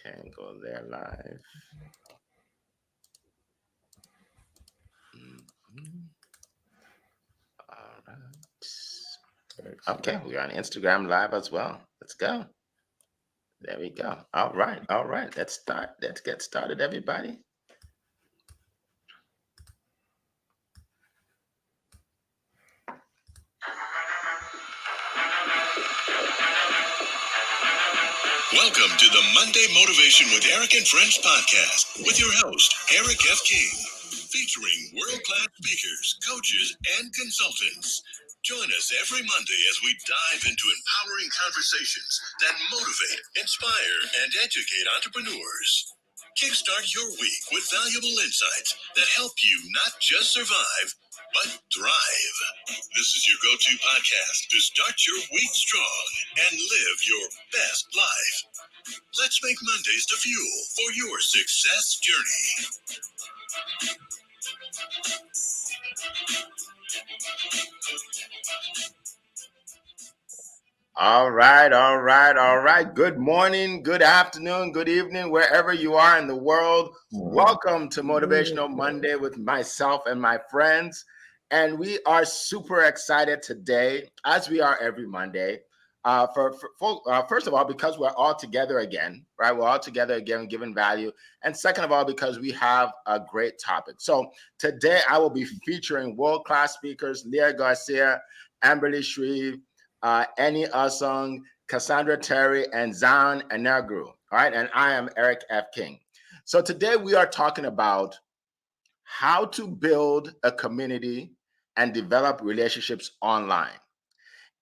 Okay, go there live. Mhm. All right. Okay, we're on Instagram live as well. Let's go. There we go. All right. All right. Let's start. Let's get started, everybody. Welcome to the Monday Motivation with Eric and Friends podcast with your host, Eric F. King, featuring world-class speakers, coaches, and consultants. Join us every Monday as we dive into empowering conversations that motivate, inspire, and educate entrepreneurs. Kickstart your week with valuable insights that help you not just survive, but thrive. This is your go-to podcast to start your week strong and live your best life. Let's make Mondays the fuel for your success journey. All right, all right, all right. Good morning, good afternoon, good evening, wherever you are in the world. Welcome to Motivational Monday with myself and my friends. And we are super excited today, as we are every Monday. First of all, because we're all together again, right? We're all together again, giving value. And second of all, because we have a great topic. So today I will be featuring world-class speakers, Leah Garcia, Amberly Shreve, Annie Asung, Cassandra Terry, and Zan Anagru. All right, and I am Eric F. King. So today we are talking about how to build a community and develop relationships online.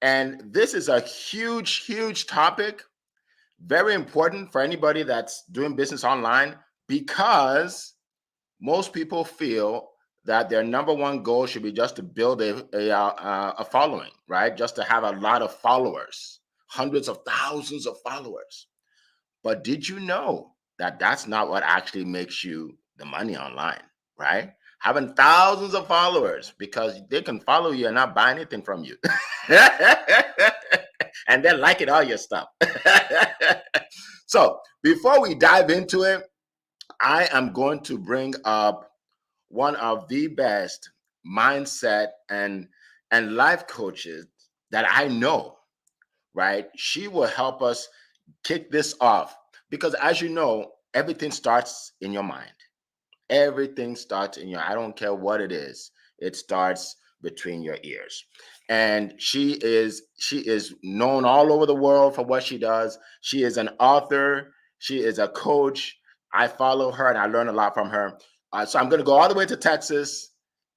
And this is a huge, huge topic, very important for anybody that's doing business online, because most people feel that their number one goal should be just to build a following, right? Just to have a lot of followers, hundreds of thousands of followers. But did you know that that's not what actually makes you the money online, right? Having thousands of followers, because they can follow you and not buy anything from you. And then liking all your stuff. So before we dive into it, I am going to bring up one of the best mindset and life coaches that I know, right? She will help us kick this off, because as you know, everything starts in your mind. Everything starts in your, I don't care what it is. It starts between your ears. And she is known all over the world for what she does. She is an author. She is a coach. I follow her and I learn a lot from her. So I'm going to go all the way to Texas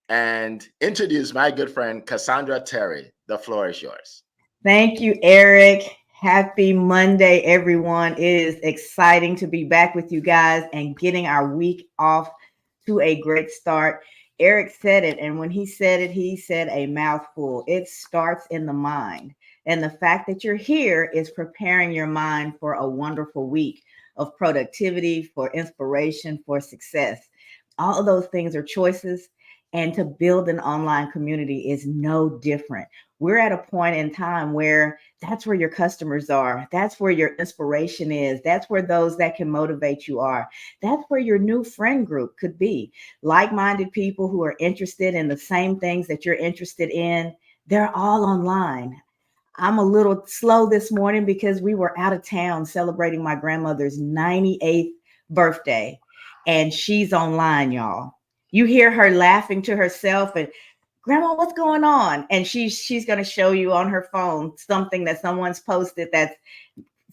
and introduce my good friend, Cassandra Terry. The floor is yours. Thank you, Eric. Happy Monday, everyone. It is exciting to be back with you guys and getting our week off to a great start. Eric said it, and when he said it, he said a mouthful. It starts in the mind. And the fact that you're here is preparing your mind for a wonderful week of productivity, for inspiration, for success. All of those things are choices. And to build an online community is no different. We're at a point in time where that's where your customers are. That's where your inspiration is. That's where those that can motivate you are. That's where your new friend group could be. Like-minded people who are interested in the same things that you're interested in. They're all online. I'm a little slow this morning because we were out of town celebrating my grandmother's 98th birthday. And she's online, y'all. You hear her laughing to herself and, Grandma, what's going on? And she's going to show you on her phone something that someone's posted that's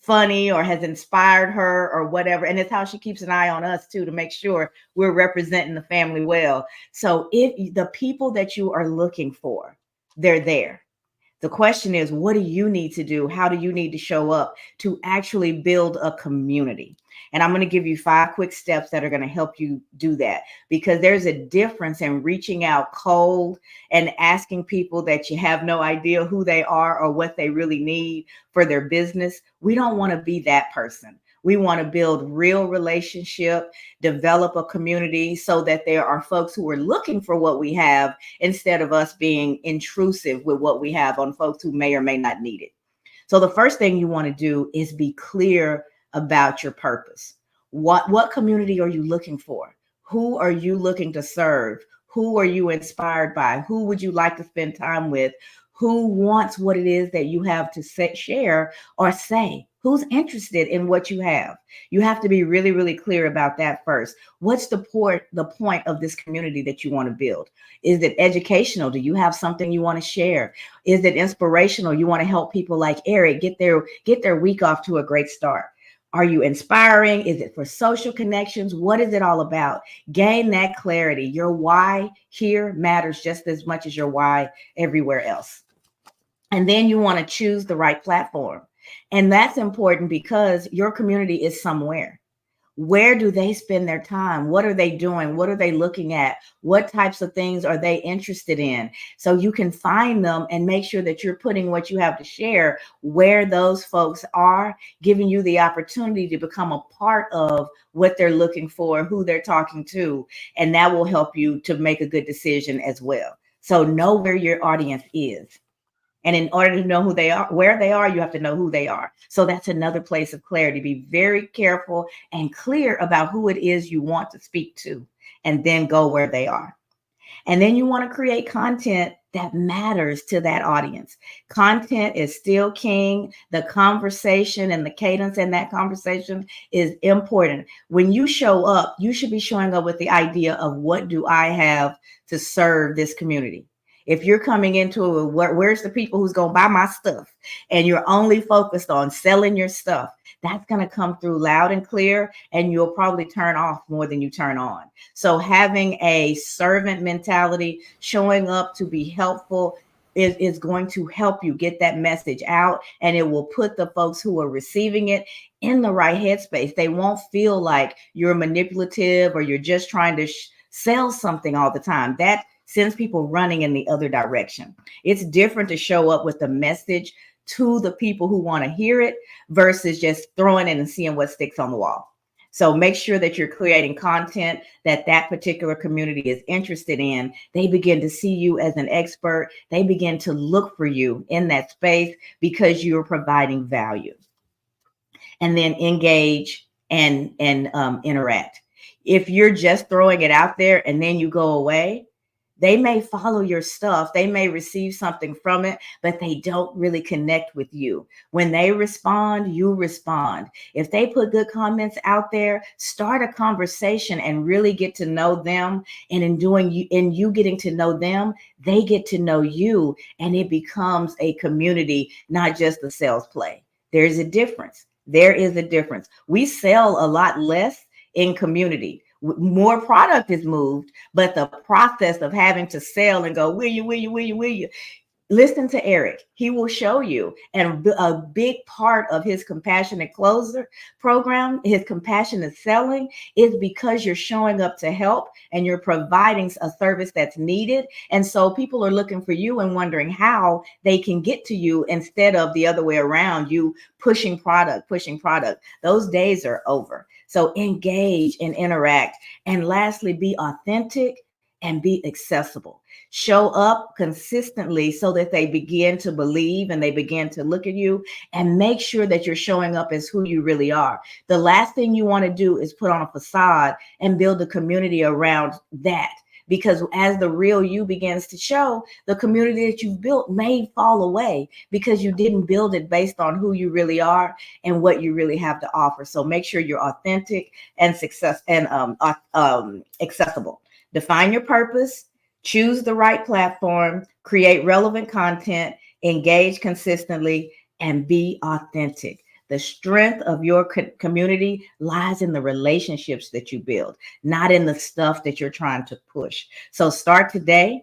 funny or has inspired her or whatever. And it's how she keeps an eye on us too, to make sure we're representing the family well. So if the people that you are looking for, they're there. The question is, what do you need to do? How do you need to show up to actually build a community? And I'm going to give you 5 quick steps that are going to help you do that, because there's a difference in reaching out cold and asking people that you have no idea who they are or what they really need for their business. We don't want to be that person. We want to build real relationship, develop a community so that there are folks who are looking for what we have instead of us being intrusive with what we have on folks who may or may not need it. So the first thing you want to do is be clear about your purpose. What community are you looking for? Who are you looking to serve? Who are you inspired by? Who would you like to spend time with? Who wants what it is that you have to share or say? Who's interested in what you have? You have to be really, really clear about that first. What's the point of this community that you want to build? Is it educational? Do you have something you want to share? Is it inspirational? You want to help people like Eric get their week off to a great start. Are you inspiring? Is it for social connections? What is it all about? Gain that clarity. Your why here matters just as much as your why everywhere else. And then you want to choose the right platform. And that's important because your community is somewhere. Where do they spend their time? What are they doing? What are they looking at? What types of things are they interested in? So you can find them and make sure that you're putting what you have to share where those folks are, giving you the opportunity to become a part of what they're looking for, who they're talking to, and that will help you to make a good decision as well. So know where your audience is. And in order to know who they are, where they are, you have to know who they are. So that's another place of clarity. Be very careful and clear about who it is you want to speak to, and then go where they are. And then you want to create content that matters to that audience. Content is still king. The conversation and the cadence in that conversation is important. When you show up, you should be showing up with the idea of, what do I have to serve this community? If you're coming into where's the people who's going to buy my stuff, and you're only focused on selling your stuff, that's going to come through loud and clear, and you'll probably turn off more than you turn on. So having a servant mentality, showing up to be helpful, is going to help you get that message out, and it will put the folks who are receiving it in the right headspace. They won't feel like you're manipulative or you're just trying to sell something all the time. That sends people running in the other direction. It's different to show up with a message to the people who want to hear it versus just throwing it and seeing what sticks on the wall. So make sure that you're creating content that particular community is interested in. They begin to see you as an expert. They begin to look for you in that space because you're providing value. And then engage and interact. If you're just throwing it out there and then you go away, they may follow your stuff. They may receive something from it, but they don't really connect with you. When they respond, you respond. If they put good comments out there, start a conversation and really get to know them. And in you getting to know them, they get to know you, and it becomes a community, not just a sales play. There's a difference. There is a difference. We sell a lot less in community. More product is moved, but the process of having to sell and go, will you? Listen to Eric. He will show you. And a big part of his Compassionate Closer program, his compassionate selling, is because you're showing up to help and you're providing a service that's needed. And so people are looking for you and wondering how they can get to you instead of the other way around, you pushing product. Those days are over. So engage and interact. And lastly, be authentic and be accessible. Show up consistently so that they begin to believe and they begin to look at you, and make sure that you're showing up as who you really are. The last thing you want to do is put on a facade and build a community around that, because as the real you begins to show, the community that you've built may fall away because you didn't build it based on who you really are and what you really have to offer. So make sure you're authentic and accessible. Define your purpose, choose the right platform, create relevant content, engage consistently, and be authentic. The strength of your community lies in the relationships that you build, not in the stuff that you're trying to push. So start today,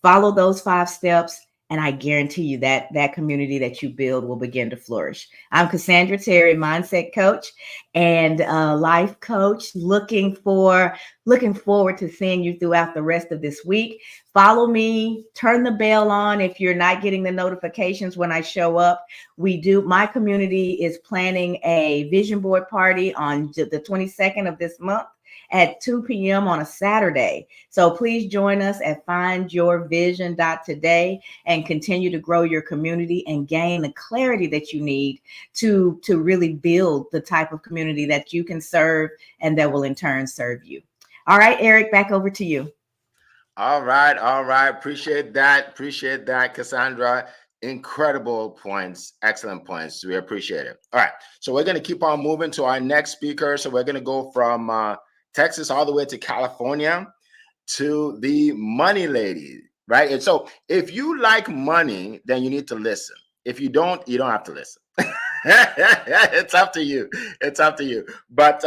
follow those 5 steps, and I guarantee you that that community that you build will begin to flourish. I'm Cassandra Terry, mindset coach and life coach, looking forward to seeing you throughout the rest of this week. Follow me, turn the bell on if you're not getting the notifications when I show up. My community is planning a vision board party on the 22nd of this month. at 2 p.m. on a Saturday. So please join us at findyourvision.today and continue to grow your community and gain the clarity that you need to really build the type of community that you can serve and that will in turn serve you. All right, Eric, back over to you. All right. Appreciate that, Cassandra. Incredible points, excellent points. We appreciate it. All right, so we're going to keep on moving to our next speaker. So we're going to go from Texas all the way to California to the money lady, right? And so if you like money, then you need to listen. If you don't have to listen. It's up to you. But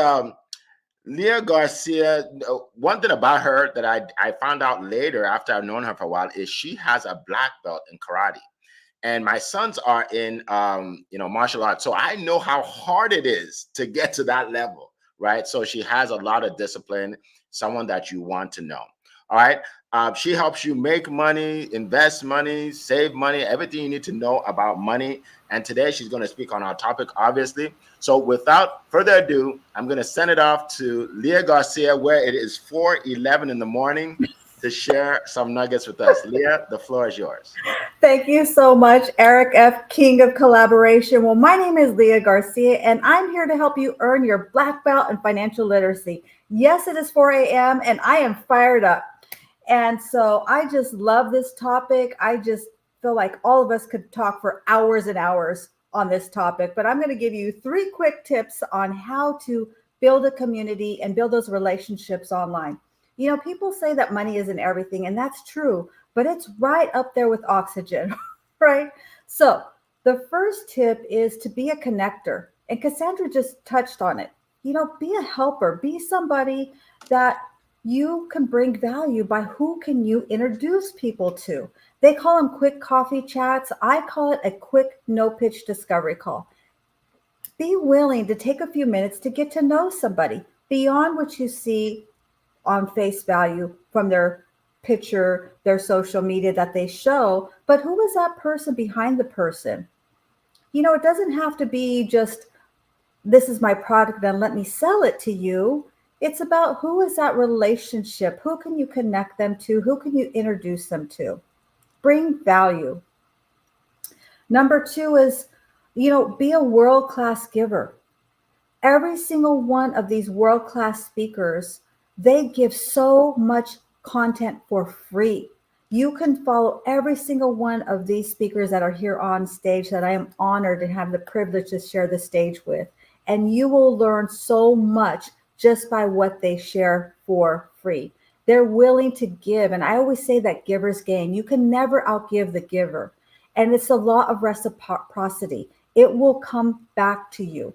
Leah Garcia, one thing about her that I found out later after I've known her for a while is she has a black belt in karate. And my sons are in martial arts. So I know how hard it is to get to that level, right? So she has a lot of discipline, someone that you want to know. All right. She helps you make money, invest money, save money, everything you need to know about money. And today she's going to speak on our topic, obviously. So without further ado, I'm going to send it off to Leah Garcia, where it is 4:11 in the morning, to share some nuggets with us. Leah, the floor is yours. Thank you so much, Eric F., King of Collaboration. Well, my name is Leah Garcia, and I'm here to help you earn your black belt in financial literacy. Yes, it is 4 a.m., and I am fired up. And so I just love this topic. I just feel like all of us could talk for hours and hours on this topic, but I'm going to give you 3 quick tips on how to build a community and build those relationships online. You know, people say that money isn't everything, and that's true, but it's right up there with oxygen, right? So the first tip is to be a connector, and Cassandra just touched on it. You know, be a helper, be somebody that you can bring value by who can you introduce people to. They call them quick coffee chats. I call it a quick no-pitch discovery call. Be willing to take a few minutes to get to know somebody beyond what you see on face value from their picture, their social media that they show, but who is that person behind the person? You know, it doesn't have to be just, this is my product and let me sell it to you. It's about who is that relationship? Who can you connect them to? Who can you introduce them to? Bring value. Number 2 is, you know, be a world-class giver. Every single one of these world-class speakers, they give so much content for free. You can follow every single one of these speakers that are here on stage that I am honored to have the privilege to share the stage with. And you will learn so much just by what they share for free. They're willing to give. And I always say that giver's gain. You can never outgive the giver. And it's a law of reciprocity. It will come back to you.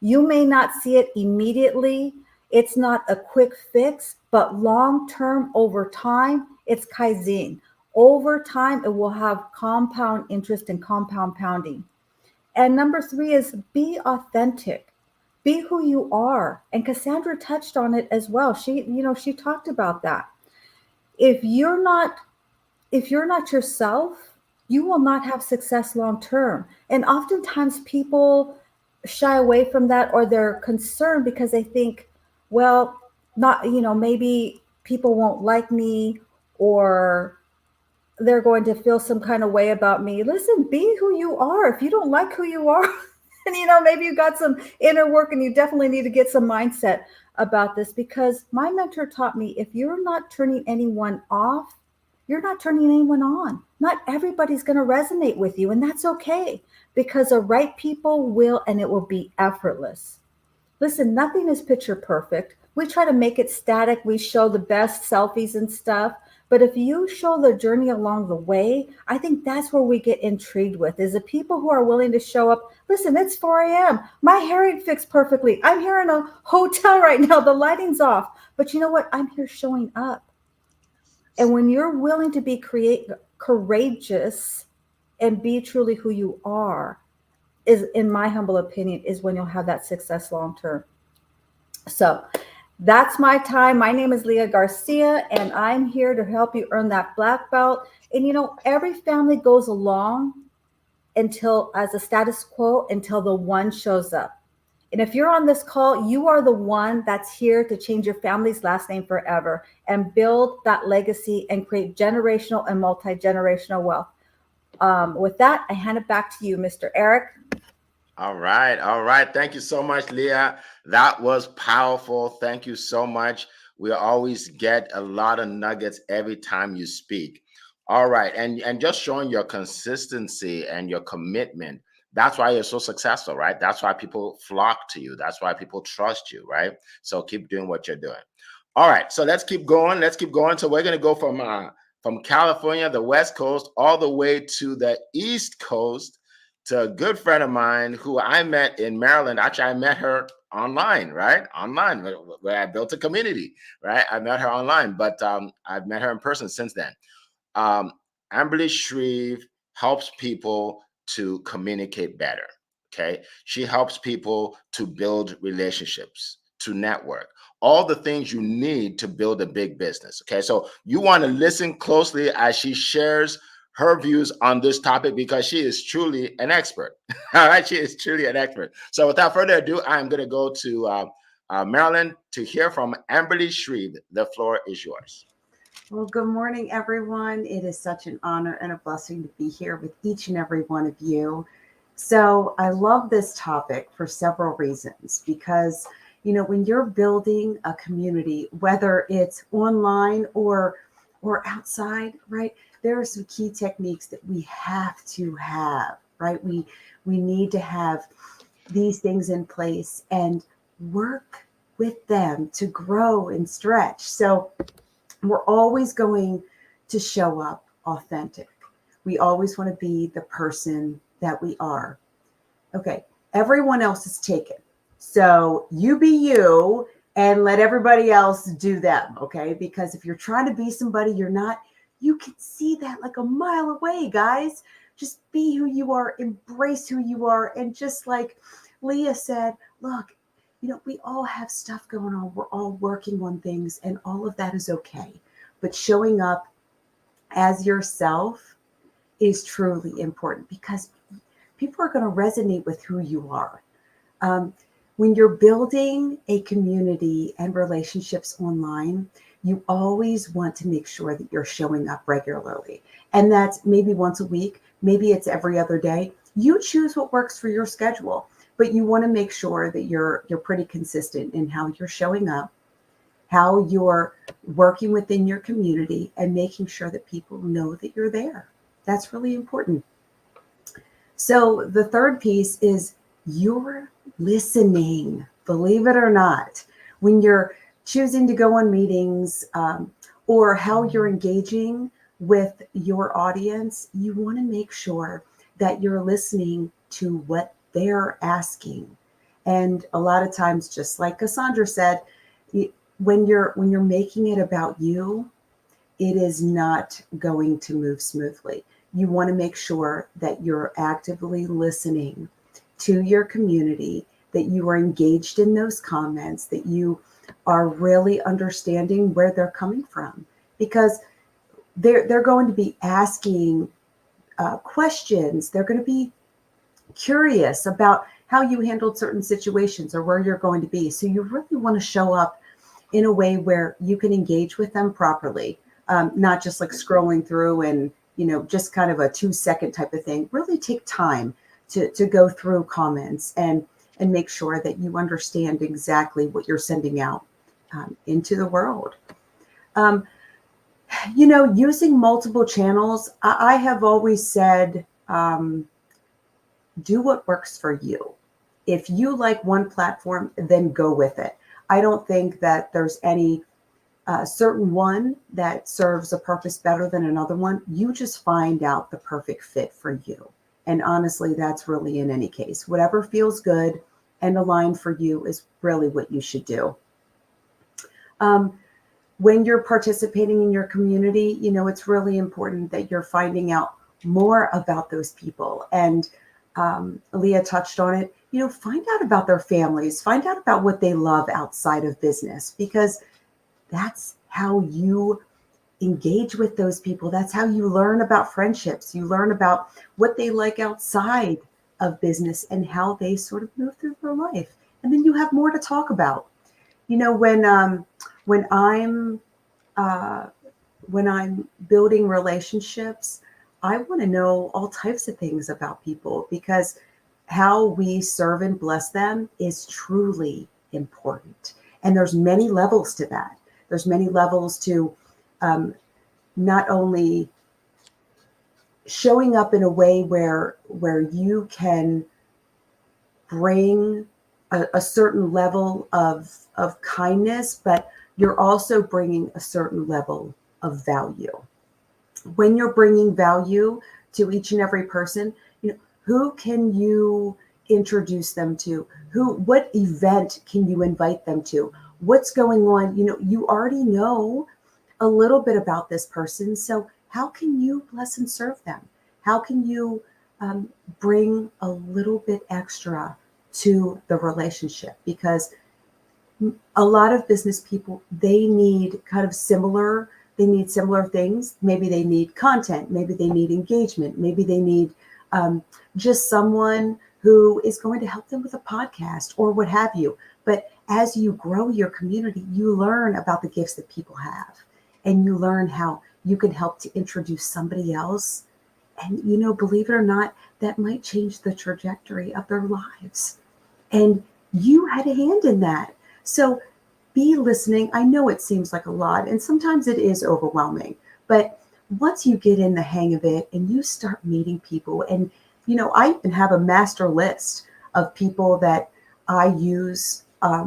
You may not see it immediately. It's not a quick fix, but long-term, over time, it's Kaizen. Over time, it will have compound interest and compound pounding. And number 3 is be authentic. Be who you are. And Cassandra touched on it as well. She talked about that. If you're not yourself, you will not have success long-term. And oftentimes people shy away from that, or they're concerned because they think, well, maybe people won't like me, or they're going to feel some kind of way about me. Listen, be who you are. If you don't like who you are, and maybe you got some inner work and you definitely need to get some mindset about this, because my mentor taught me, if you're not turning anyone off, you're not turning anyone on. Not everybody's going to resonate with you, and that's okay, because the right people will, and it will be effortless. Listen, nothing is picture perfect. We try to make it static. We show the best selfies and stuff. But if you show the journey along the way, I think that's where we get intrigued with, is the people who are willing to show up. Listen, it's 4 a.m. My hair ain't fixed perfectly. I'm here in a hotel right now. The lighting's off. But you know what? I'm here showing up. And when you're willing to be courageous and be truly who you are, is, in my humble opinion, is when you'll have that success long term. So that's my time. My name is Leah Garcia, and I'm here to help you earn that black belt. And every family goes along until, as a status quo, until the one shows up. And if you're on this call, you are the one that's here to change your family's last name forever and build that legacy and create generational and multi-generational wealth. With that, I hand it back to you, Mr. Eric. All right. All right. Thank you so much, Leah. That was powerful. Thank you so much. We always get a lot of nuggets every time you speak. All right. And just showing your consistency and your commitment. That's why you're so successful, right? That's why people flock to you. That's why people trust you, right? So keep doing what you're doing. All right. So let's keep going. Let's keep going. So we're going to go from California, the West Coast, all the way to the East Coast, to a good friend of mine who I met in Maryland. Actually, I met her online, right? Online, where I built a community, right? I met her online, but I've met her in person since then. Amberly Shreve helps people to communicate better, okay? She helps people to build relationships, to network, all the things you need to build a big business, okay? So you want to listen closely as she shares her views on this topic, because she is truly an expert. All right, she is truly an expert. So without further ado, I'm going to go to Maryland to hear from Amberly Shreve. The floor is yours. Well, good morning, everyone. It is such an honor and a blessing to be here with each and every one of you. So I love this topic for several reasons, because, you know, when you're building a community, whether it's online or outside, right, there are some key techniques that we have to have, right? We need to have these things in place and work with them to grow and stretch. So we're always going to show up authentic. We always want to be the person that we are. Okay, everyone else is taken. So you be you and let everybody else do them, okay? Because if you're trying to be somebody you're not, you can see that like a mile away, guys. Just be who you are, embrace who you are. And just like Leah said, look, you know, we all have stuff going on. We're all working on things, and all of that is okay. But showing up as yourself is truly important, because people are going to resonate with who you are. When you're building a community and relationships online, you always want to make sure that you're showing up regularly. And that's maybe once a week, maybe it's every other day. You choose what works for your schedule, but you want to make sure that you're pretty consistent in how you're showing up, how you're working within your community, and making sure that people know that you're there. That's really important. So the third piece is you're listening, believe it or not. When you're choosing to go on meetings or how you're engaging with your audience, you want to make sure that you're listening to what they're asking. And a lot of times, just like Cassandra said, when you're making it about you, it is not going to move smoothly. You want to make sure that you're actively listening to your community, that you are engaged in those comments, that you are really understanding where they're coming from, because they're going to be asking questions. They're going to be curious about how you handled certain situations or where you're going to be. So you really want to show up in a way where you can engage with them properly, not just like scrolling through and, you know, just kind of a 2-second type of thing. Really take time to go through comments and make sure that you understand exactly what you're sending out into the world. You know, using multiple channels, I have always said, do what works for you. If you like one platform, then go with it. I don't think that there's any certain one that serves a purpose better than another one. You just find out the perfect fit for you. And honestly, that's really in any case. Whatever feels good and aligned for you is really what you should do. When you're participating in your community, you know, it's really important that you're finding out more about those people. And Leah touched on it. You know, find out about their families, find out about what they love outside of business, because that's how you engage with those people. That's how you learn about friendships. You learn about what they like outside of business and how they sort of move through their life. and then you have more to talk about. You know, when I'm building relationships, I want to know all types of things about people, because how we serve and bless them is truly important. And there's many levels to that. There's many levels to not only showing up in a way where you can bring a certain level of kindness, but you're also bringing a certain level of value. When you're bringing value to each and every person, you know, who can you introduce them to? What event can you invite them to? What's going on? You know, you already know a little bit about this person. So how can you bless and serve them? How can you bring a little bit extra to the relationship? Because a lot of business people, they need similar things. Maybe they need content, maybe they need engagement, maybe they need just someone who is going to help them with a podcast or what have you. But as you grow your community, you learn about the gifts that people have, and you learn how you can help to introduce somebody else. And, you know, believe it or not, that might change the trajectory of their lives. And you had a hand in that. So be listening. I know it seems like a lot, and sometimes it is overwhelming, but once you get in the hang of it and you start meeting people, and, you know, I even have a master list of people that I use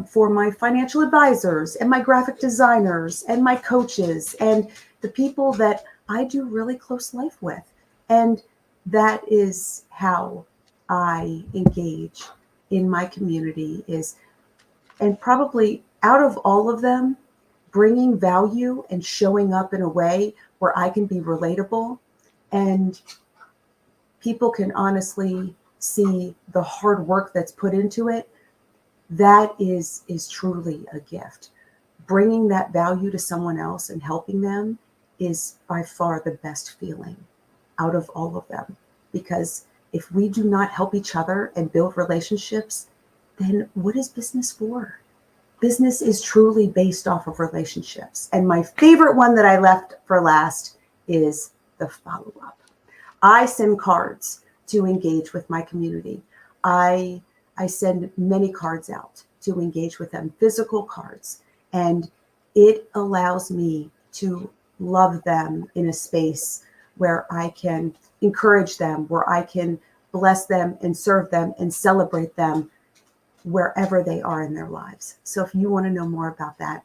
for my financial advisors and my graphic designers and my coaches and the people that I do really close life with. And that is how I engage in my community, and probably out of all of them, bringing value and showing up in a way where I can be relatable and people can honestly see the hard work that's put into it. That is truly a gift. Bringing that value to someone else and helping them is by far the best feeling out of all of them. Because if we do not help each other and build relationships, then what is business for? Business is truly based off of relationships. And my favorite one that I left for last is the follow-up. I send cards to engage with my community. I send many cards out to engage with them, physical cards. And it allows me to love them in a space where I can encourage them, where I can bless them and serve them and celebrate them wherever they are in their lives. So if you want to know more about that,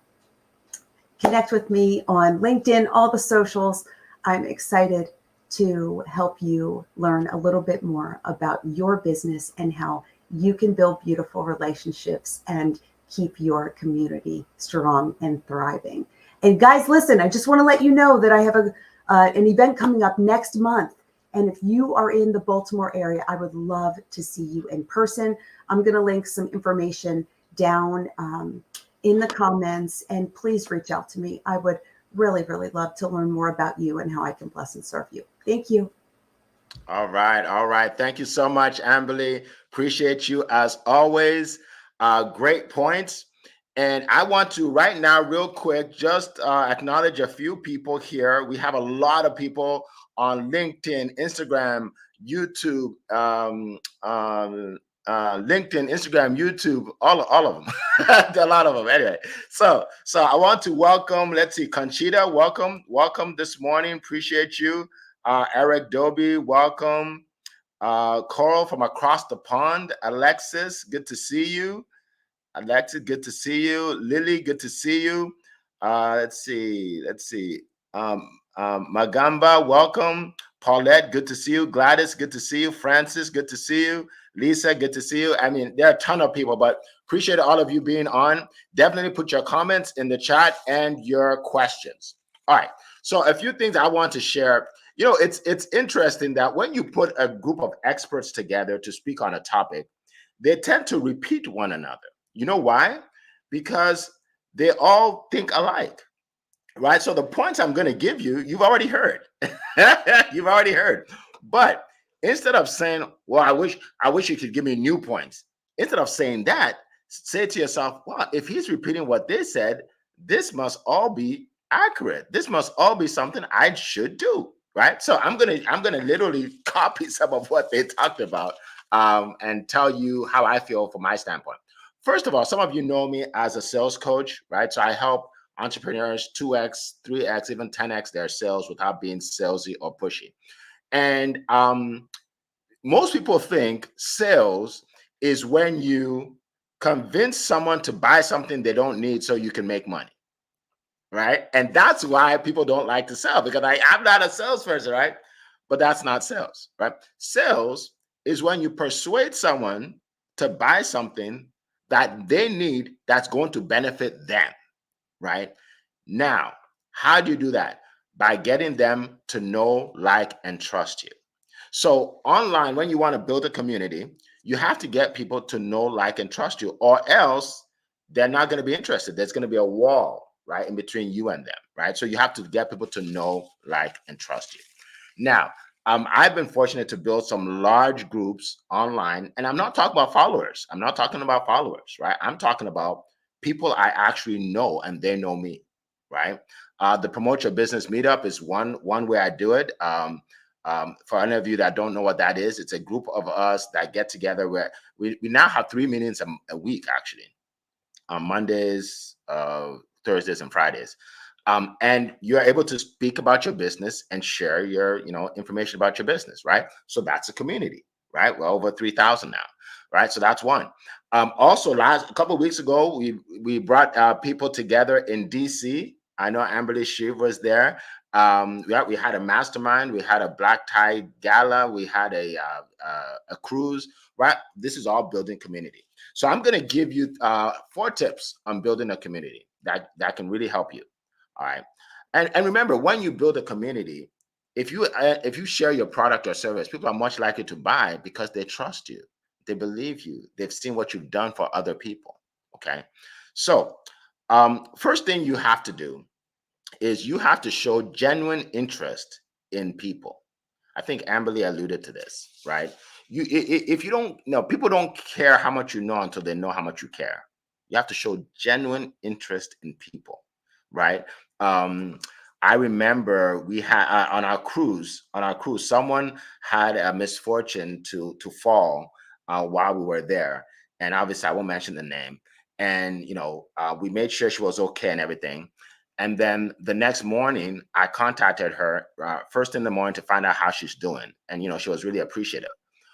connect with me on LinkedIn, all the socials. I'm excited to help you learn a little bit more about your business and how you can build beautiful relationships and keep your community strong and thriving. And guys, listen, I just want to let you know that I have an event coming up next month. And if you are in the Baltimore area, I would love to see you in person. I'm going to link some information down in the comments, and please reach out to me. I would really, really love to learn more about you and how I can bless and serve you. Thank you. All right. All right. Thank you so much, Amberly. Appreciate you as always. Great points. And I want to right now, real quick, just acknowledge a few people here. We have a lot of people on LinkedIn, Instagram, YouTube, LinkedIn, Instagram, YouTube, all of them. A lot of them. Anyway, so I want to welcome, let's see, Conchita, welcome this morning. Appreciate you. Eric Doby, welcome. Coral from across the pond. Alexis, good to see you. Alexis, good to see you. Lily, good to see you. Let's see. Magamba, welcome. Paulette, good to see you. Gladys, good to see you. Francis, good to see you. Lisa, good to see you. I mean, there are a ton of people, but appreciate all of you being on. Definitely put your comments in the chat and your questions. All right. So a few things I want to share. You know, it's interesting that when you put a group of experts together to speak on a topic, they tend to repeat one another. You know why? Because they all think alike, right? So the points I'm going to give you, you've already heard. You've already heard. But instead of saying, well, I wish you could give me new points. Instead of saying that, say to yourself, well, if he's repeating what they said, this must all be accurate. This must all be something I should do, right? So I'm gonna literally copy some of what they talked about and tell you how I feel from my standpoint. First of all, some of you know me as a sales coach, right? So I help entrepreneurs 2x, 3x, even 10x their sales without being salesy or pushy. And most people think sales is when you convince someone to buy something they don't need so you can make money, right? And that's why people don't like to sell, because I'm not a salesperson, right? But that's not sales, right? Sales is when you persuade someone to buy something that they need that's going to benefit them, right? Now, how do you do that? By getting them to know, like, and trust you. So online, when you want to build a community, you have to get people to know, like, and trust you, or else they're not going to be interested. There's going to be a wall, right, in between you and them, right? So you have to get people to know, like, and trust you. Now, I've been fortunate to build some large groups online, and I'm not talking about followers. I'm not talking about followers, right? I'm talking about people I actually know and they know me, right? The Promote Your Business Meetup is one way I do it. For any of you that don't know what that is, it's a group of us that get together where we now have 3 meetings a week, actually, on Mondays, Thursdays, and Fridays. And you're able to speak about your business and share your, information about your business, right? So that's a community, right? We're over 3,000 now, right? So that's one. Also, a couple of weeks ago, we brought people together in DC. I know Amberly Shiv was there. We had a mastermind, we had a black tie gala, we had a cruise, right? This is all building community. So I'm going to give you 4 tips on building a community that can really help you. All right. And remember, when you build a community, if you share your product or service, people are much likely to buy because they trust you, they believe you, they've seen what you've done for other people. Okay. So first thing you have to do is you have to show genuine interest in people. I think Amberly alluded to this, right? If you don't know, people don't care how much you know until they know how much you care. You have to show genuine interest in people, right? I remember we had on our cruise, someone had a misfortune to fall while we were there, and obviously I won't mention the name. And we made sure she was okay and everything. And then the next morning, I contacted her first in the morning to find out how she's doing. And, she was really appreciative,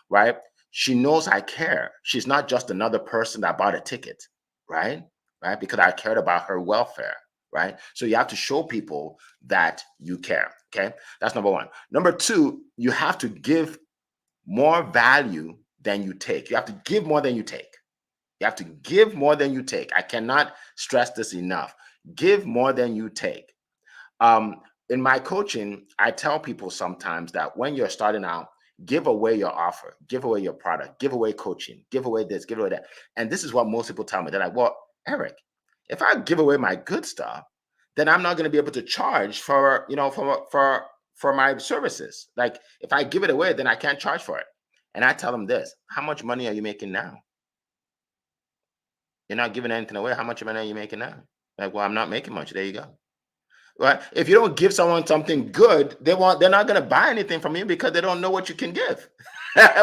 right? She knows I care. She's not just another person that bought a ticket, right? Right? Because I cared about her welfare, right? So you have to show people that you care, okay? That's number 1. Number 2, you have to give more value than you take. You have to give more than you take. You have to give more than you take. I cannot stress this enough. Give more than you take. In my coaching, I tell people sometimes that when you're starting out, give away your offer, give away your product, give away coaching, give away this, give away that. And this is what most people tell me. They're like, well, Eric, if I give away my good stuff, then I'm not going to be able to charge for my services. Like if I give it away, then I can't charge for it. And I tell them this: how much money are you making now? You're not giving anything away. How much money are you making now? Like, well, I'm not making much. There you go. Right? If you don't give someone something good, they're not going to buy anything from you because they don't know what you can give,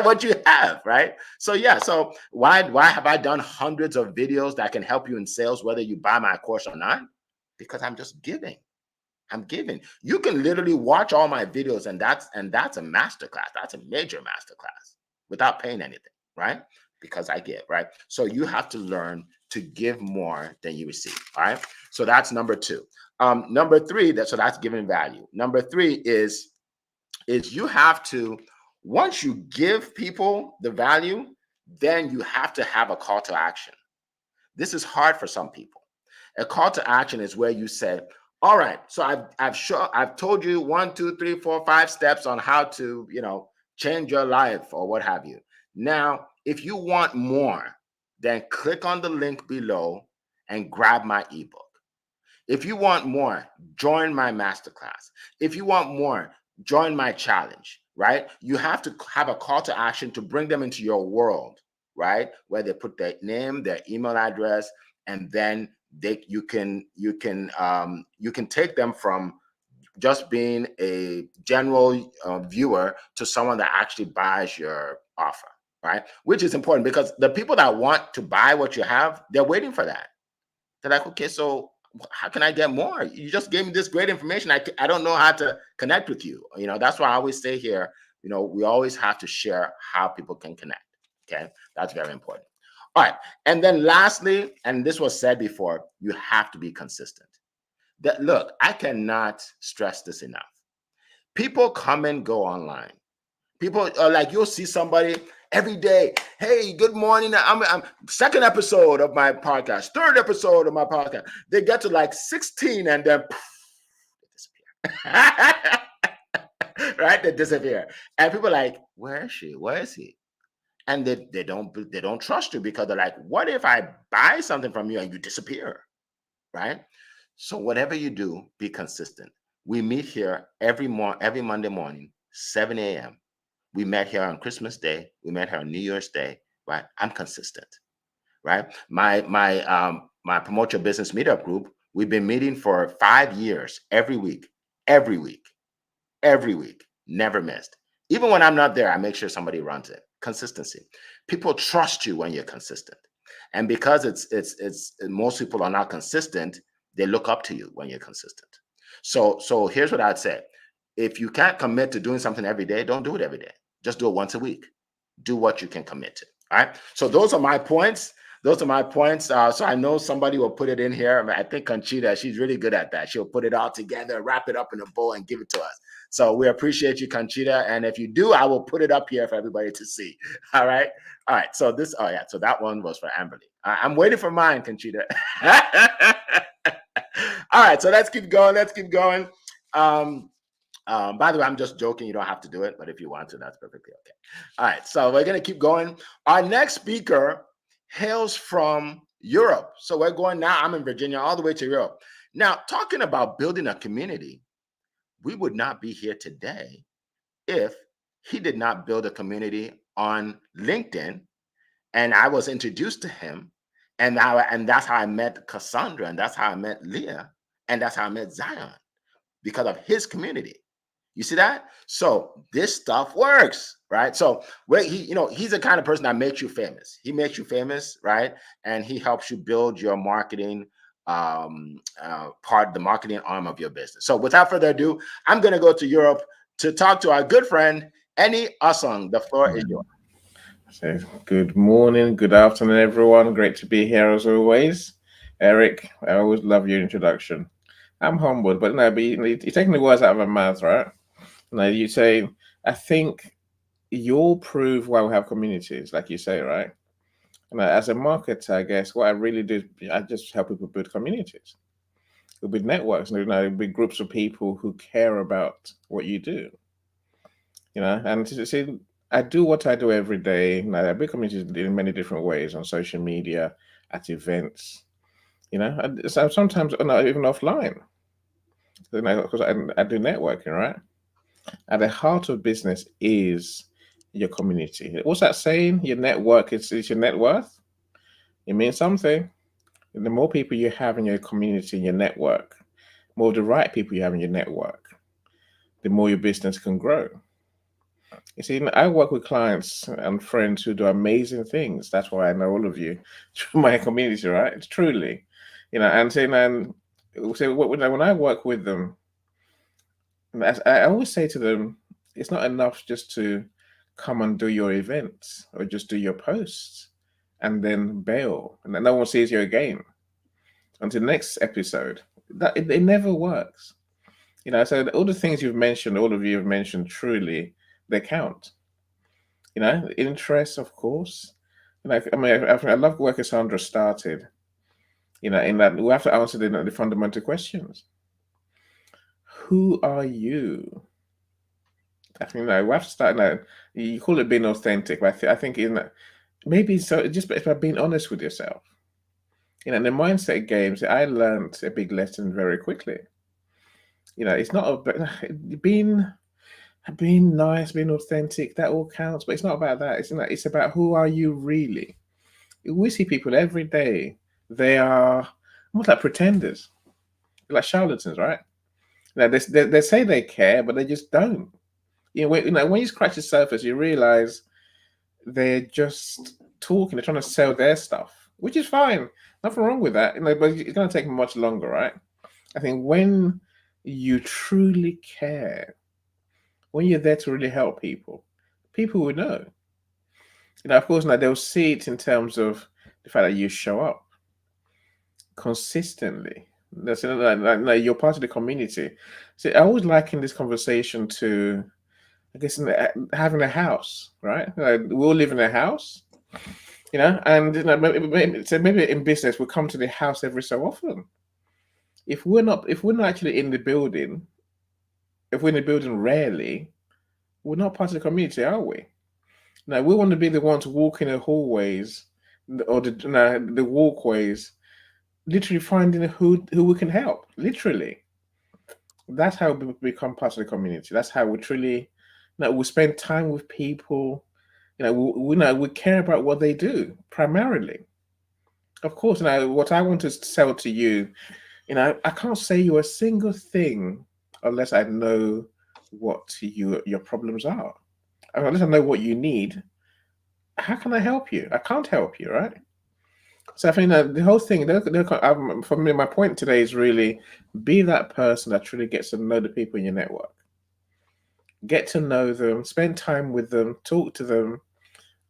what you have, right? So yeah. So why have I done hundreds of videos that can help you in sales, whether you buy my course or not? Because I'm just giving. I'm giving. You can literally watch all my videos, and that's a masterclass. That's a major masterclass without paying anything, right? Because I give, right? So you have to learn to give more than you receive. All right. So that's number 2. Number 3, that's giving value. Number 3 is you have to, once you give people the value, then you have to have a call to action. This is hard for some people. A call to action is where you say, all right, so I've told you 1, 2, 3, 4, 5 steps on how to, change your life or what have you. Now, if you want more, then click on the link below and grab my ebook. If you want more, join my masterclass. If you want more, join my challenge, right? You have to have a call to action to bring them into your world, right? Where they put their name, their email address, and then you can take them from just being a general viewer to someone that actually buys your offer, right? Which is important because the people that want to buy what you have, they're waiting for that. They're like, okay, so how can I get more? You just gave me this great information. I don't know how to connect with you. That's why I always say here, we always have to share how people can connect. Okay, that's very important. All right, and then lastly, and this was said before, you have to be consistent. Look, I cannot stress this enough. People come and go online. People are like, you'll see somebody every day. Hey, good morning. I'm second episode of my podcast, third episode of my podcast. They get to like 16 and then poof, they disappear. Right? They disappear. And people are like, where is she? Where is he? And they don't trust you because they're like, what if I buy something from you and you disappear? Right? So whatever you do, be consistent. We meet here every Monday morning, 7 a.m. We met here on Christmas Day. We met here on New Year's Day. Right? I'm consistent. Right? My Promote Your Business Meetup group, we've been meeting for 5 years, every week, never missed. Even when I'm not there, I make sure somebody runs it. Consistency. People trust you when you're consistent. And because it's most people are not consistent, they look up to you when you're consistent. So here's what I'd say. If you can't commit to doing something every day, don't do it every day. Just do it once a week. Do what you can commit to. All right. So those are my points. So I know somebody will put it in here. I think Conchita, she's really good at that. She'll put it all together, wrap it up in a bowl, and give it to us. So we appreciate you, Conchita. And if you do, I will put it up here for everybody to see. All right. All right. So so that one was for Amberly. I'm waiting for mine, Conchita. All right. So let's keep going. By the way, I'm just joking. You don't have to do it, but if you want to, that's perfectly okay. All right. So we're going to keep going. Our next speaker hails from Europe. So we're going now. I'm in Virginia, all the way to Europe. Now, talking about building a community, we would not be here today if he did not build a community on LinkedIn. And I was introduced to him. And that's how I met Cassandra. And that's how I met Leah. And that's how I met Zion, because of his community. You see that? So this stuff works, right? So he's the kind of person that makes you famous. He makes you famous, right? And he helps you build your marketing the marketing arm of your business. So without further ado, I'm going to go to Europe to talk to our good friend, Eni Asong. The floor is yours. So good morning, good afternoon, everyone. Great to be here as always. Eric, I always love your introduction. I'm humbled, but you're taking the words out of my mouth, right? Now you say, I think you'll prove why we have communities, like you say, right? And as a marketer, I guess what I really do, I just help people build communities. It'll be networks, it'll be groups of people who care about what you do. And to see, I do what I do every day. I build communities in many different ways on social media, at events. So sometimes even offline. Because I do networking, right? At the heart of business is your community. What's that saying? Your network is your net worth. It means something. The more people you have in your community, in your network, more of the right people you have in your network, the more your business can grow. You see, I work with clients and friends who do amazing things. That's why I know all of you through my community, right? It's truly, and saying, when I work with them, I always say to them, it's not enough just to come and do your events or just do your posts and then bail, and then no one sees you again until the next episode. That it never works. So all the things all of you have mentioned, truly, they count. Interest, of course. I love where Cassandra started. In that we have to answer the fundamental questions. Who are you? I think we have to start now. You call it being authentic, but I think maybe so. Just by being honest with yourself. In the mindset games, I learned a big lesson very quickly. It's not being. being nice, being authentic, that all counts. But it's not about that. It's about who are you really. We see people every day. They are almost like pretenders, like charlatans, right? They say they care, but they just don't. When you scratch the surface, you realize they're just talking. They're trying to sell their stuff, which is fine. Nothing wrong with that. But it's going to take much longer, right? I think when you truly care, when you're there to really help people, people will know. Of course, now they'll see it in terms of the fact that you show up consistently. That's like you're part of the community. So I always liken this conversation to, I guess, having a house, right? We all live in a house, and maybe in business we come to the house every so often. If we're not actually in the building, if we're in the building rarely, we're not part of the community, are we? Now we want to be the ones walking the hallways or the walkways, literally finding who we can help. Literally, that's how we become part of the community. That's how we truly, we spend time with people. We care about what they do primarily. Of course, now what I want to sell to you, I can't say you a single thing unless I know what your problems are. Unless I know what you need, how can I help you? I can't help you, right? So I think that the whole thing, for me, my point today is really be that person that truly gets to know the people in your network. Get to know them, spend time with them, talk to them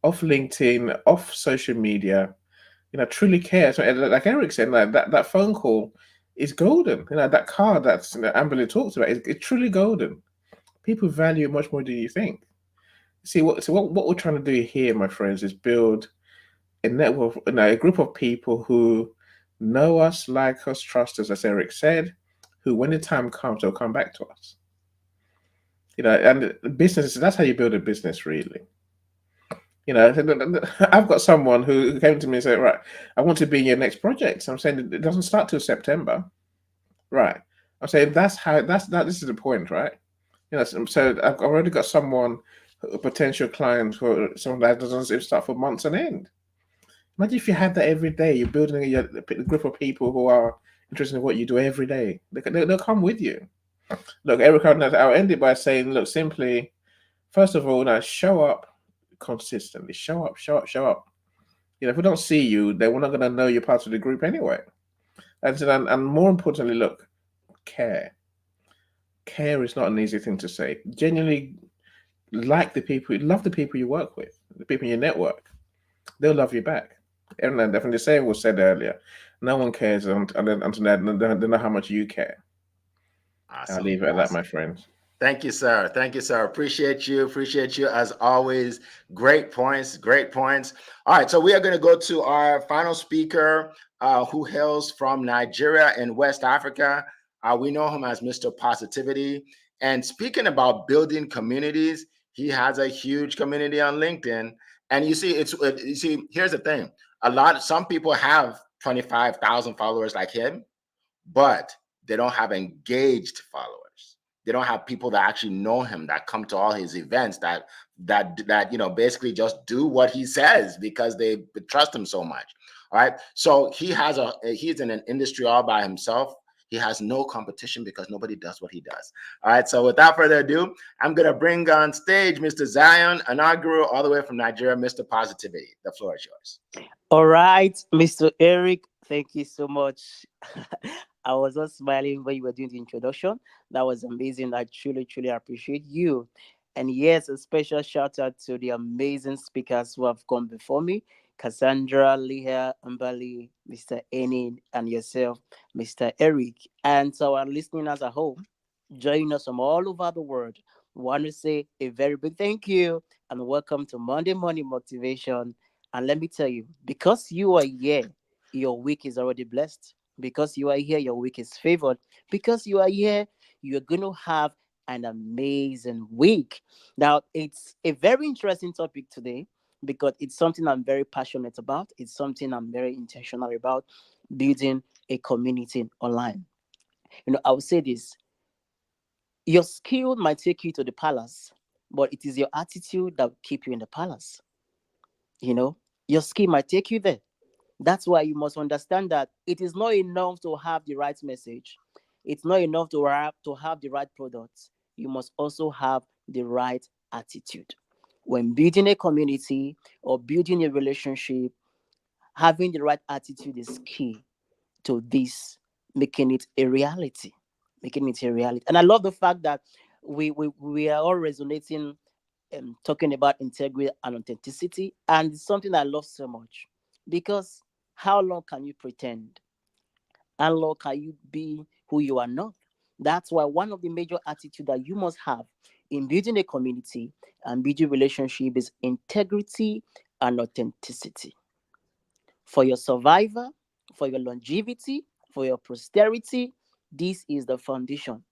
off LinkedIn, off social media. Truly care. So, like Eric said, that phone call is golden. That card that's Amberly talks about is truly golden. People value it much more than you think. See, what we're trying to do here, my friends, is build a network, a group of people who know us, like us, trust us, as Eric said, who, when the time comes, they'll come back to us. And business, that's how you build a business, really. I've got someone who came to me and said, right, I want to be in your next project. I'm saying it doesn't start till September. Right. I'm saying this is the point, right? So I've already got someone, a potential client, for someone that doesn't start for months on end. Imagine if you had that every day. You're building a group of people who are interested in what you do every day. They'll come with you. Look, Eric, I'll end it by saying, look, simply, first of all, now show up consistently. Show up. If we don't see you, then we're not going to know you're part of the group anyway. And more importantly, look, care. Care is not an easy thing to say. Genuinely love the people you work with, the people in your network. They'll love you back. And definitely the same was said earlier. No one cares until they know how much you care. Awesome. I'll leave it at that, my friends. Thank you, sir. Appreciate you as always. Great points. All right, so we are going to go to our final speaker, who hails from Nigeria in West Africa. We know him as Mr. Positivity. And speaking about building communities, he has a huge community on LinkedIn. And you see, here's the thing. Some people have 25,000 followers like him, but they don't have engaged followers. They don't have people that actually know him, that come to all his events, that basically just do what he says because they trust him so much. All right. So he's in an industry all by himself. He has no competition because nobody does what he does. All right. So without further ado, I'm going to bring on stage Mr. Zion Inaugural, all the way from Nigeria, Mr. Positivity. The floor is yours. All right, Mr. Eric, thank you so much. I was just smiling when you were doing the introduction. That was amazing. I truly, truly appreciate you. And yes, a special shout out to the amazing speakers who have come before me. Cassandra, Leah, Mbali, Mr. Enin, and yourself, Mr. Eric. And to our listeners as a whole, joining us from all over the world, we want to say a very big thank you and welcome to Monday Morning Motivation. And let me tell you, because you are here, your week is already blessed. Because you are here, your week is favored. Because you are here, you're going to have an amazing week. Now, it's a very interesting topic today because it's something I'm very passionate about. It's something I'm very intentional about, building a community online. I would say this. Your skill might take you to the palace, but it is your attitude that will keep you in the palace. You know, your skill might take you there. That's why you must understand that it is not enough to have the right message. It's not enough to have the right products. You must also have the right attitude. When building a community or building a relationship, having the right attitude is key to this, making it a reality. Making it a reality. And I love the fact that we are all resonating, talking about integrity and authenticity. And it's something I love so much because how long can you pretend? How long can you be who you are not? That's why one of the major attitude that you must have in building a community and building relationship is integrity and authenticity. For your survival, for your longevity, for your posterity, this is the foundation.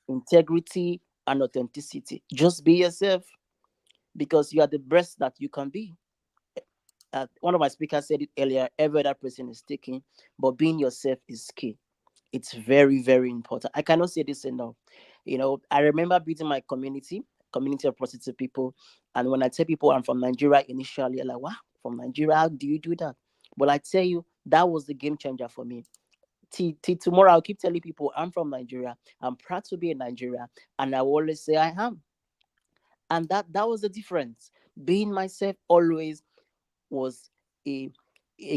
Integrity and authenticity. Just be yourself because you are the best that you can be. One of my speakers said it earlier, every other person is taking, but being yourself is key. It's very, very important. I cannot say this enough. I remember building my community of prostitute people. And when I tell people I'm from Nigeria initially, they're like, wow, from Nigeria, how do you do that? But I tell you, that was the game changer for me. Till tomorrow, I'll keep telling people I'm from Nigeria. I'm proud to be in Nigeria. And I will always say I am. And that was the difference. Being myself always was a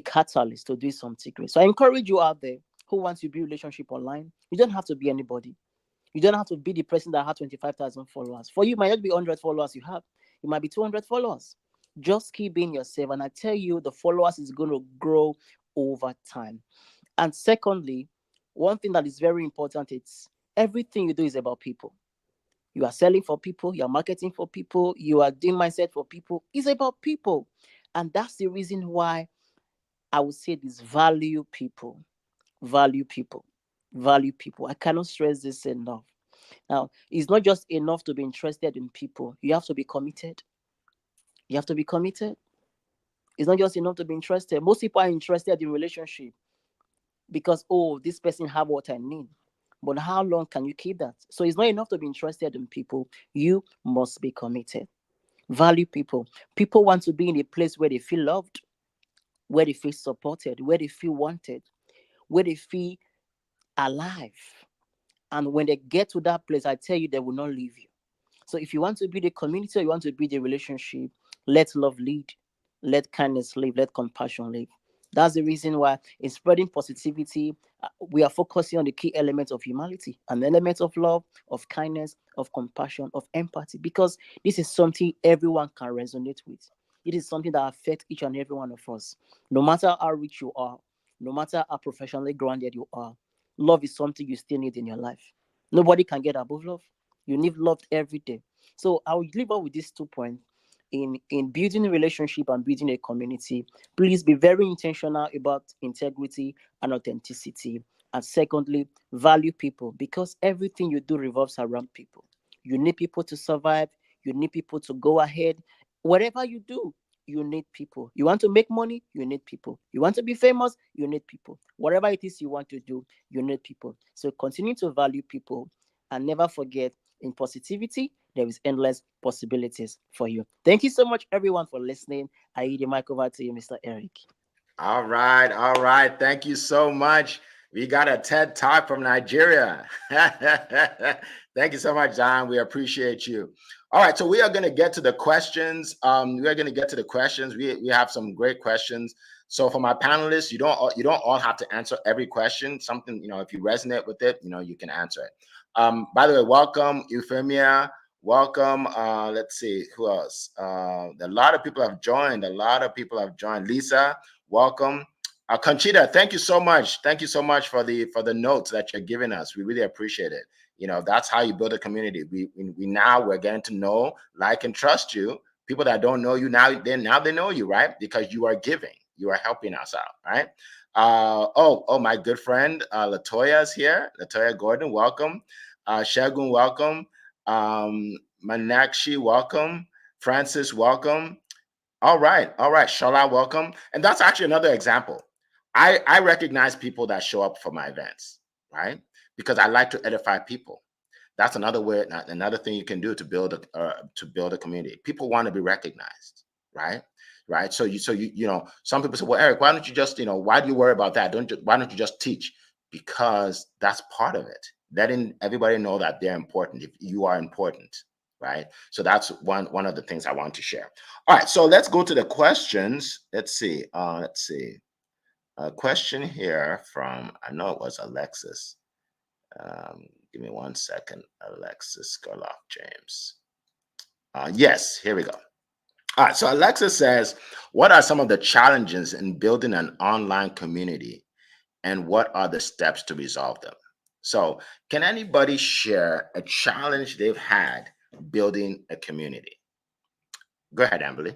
catalyst to do something great. So I encourage you out there who wants to build relationship online. You don't have to be anybody. You don't have to be the person that had 25,000 followers. For you, it might not be 100 followers you have. It might be 200 followers. Just keep being yourself. And I tell you, the followers is going to grow over time. And secondly, one thing that is very important, it's everything you do is about people. You are selling for people, you are marketing for people, you are doing mindset for people. It's about people. And that's the reason why I would say this: value people, value people, value people. I cannot stress this enough. Now, it's not just enough to be interested in people. You have to be committed. You have to be committed. It's not just enough to be interested. Most people are interested in relationship because, oh, this person have what I need. But how long can you keep that? So it's not enough to be interested in people. You must be committed. Value people. People want to be in a place where they feel loved, where they feel supported, where they feel wanted, where they feel alive. And when they get to that place, I tell you, they will not leave you. So if you want to build a community or you want to build a relationship, let love lead, let kindness live, let compassion live. That's the reason why in spreading positivity, we are focusing on the key elements of humanity, an element of love, of kindness, of compassion, of empathy, because this is something everyone can resonate with. It is something that affects each and every one of us. No matter how rich you are, no matter how professionally grounded you are, love is something you still need in your life. Nobody can get above love. You need love every day. So I will leave out with these 2 points. In building a relationship and building a community, please be very intentional about integrity and authenticity. And secondly, value people, because everything you do revolves around people. You need people to survive. You need people to go ahead. Whatever you do, you need people. You want to make money, you need people. You want to be famous, you need people. Whatever it is you want to do, you need people. So continue to value people and never forget, in positivity, there is endless possibilities for you. Thank you so much, everyone, for listening. I yield the mic over to you, Mr. Eric. All right. All right. Thank you so much. We got a TED Talk from Nigeria. Thank you so much, John. We appreciate you. All right. So we are going to get to the questions. We are going to get to the questions. We have some great questions. So for my panelists, you don't all have to answer every question. Something, if you resonate with it, you can answer it. By the way, welcome, Euphemia. Welcome. Let's see who else. A lot of people have joined. Lisa, welcome. Conchita, thank you so much. Thank you so much for the notes that you're giving us. We really appreciate it. That's how you build a community. We're getting to know, like, and trust you. People that don't know you now they know you, right? Because you are giving. You are helping us out, right? My good friend Latoya is here. Latoya Gordon, welcome. Shagun, welcome. Manakshi, welcome. Francis, welcome. All right. Shola, welcome. And that's actually another example. I recognize people that show up for my events, right? Because I like to edify people. That's another way, another thing you can do to build a community. People want to be recognized, right? Right. So some people say, well, Eric, why don't you just, why do you worry about that? Why don't you just teach? Because that's part of it. Letting everybody know that they're important. If you are important, right? So that's one of the things I want to share. All right. So let's go to the questions. Let's see. A question here from, I know it was Alexis. Give me 1 second, Alexis Garlock James. Yes, here we go. All right, so Alexis says, what are some of the challenges in building an online community, and what are the steps to resolve them? So can anybody share a challenge they've had building a community? Go ahead, Amberly.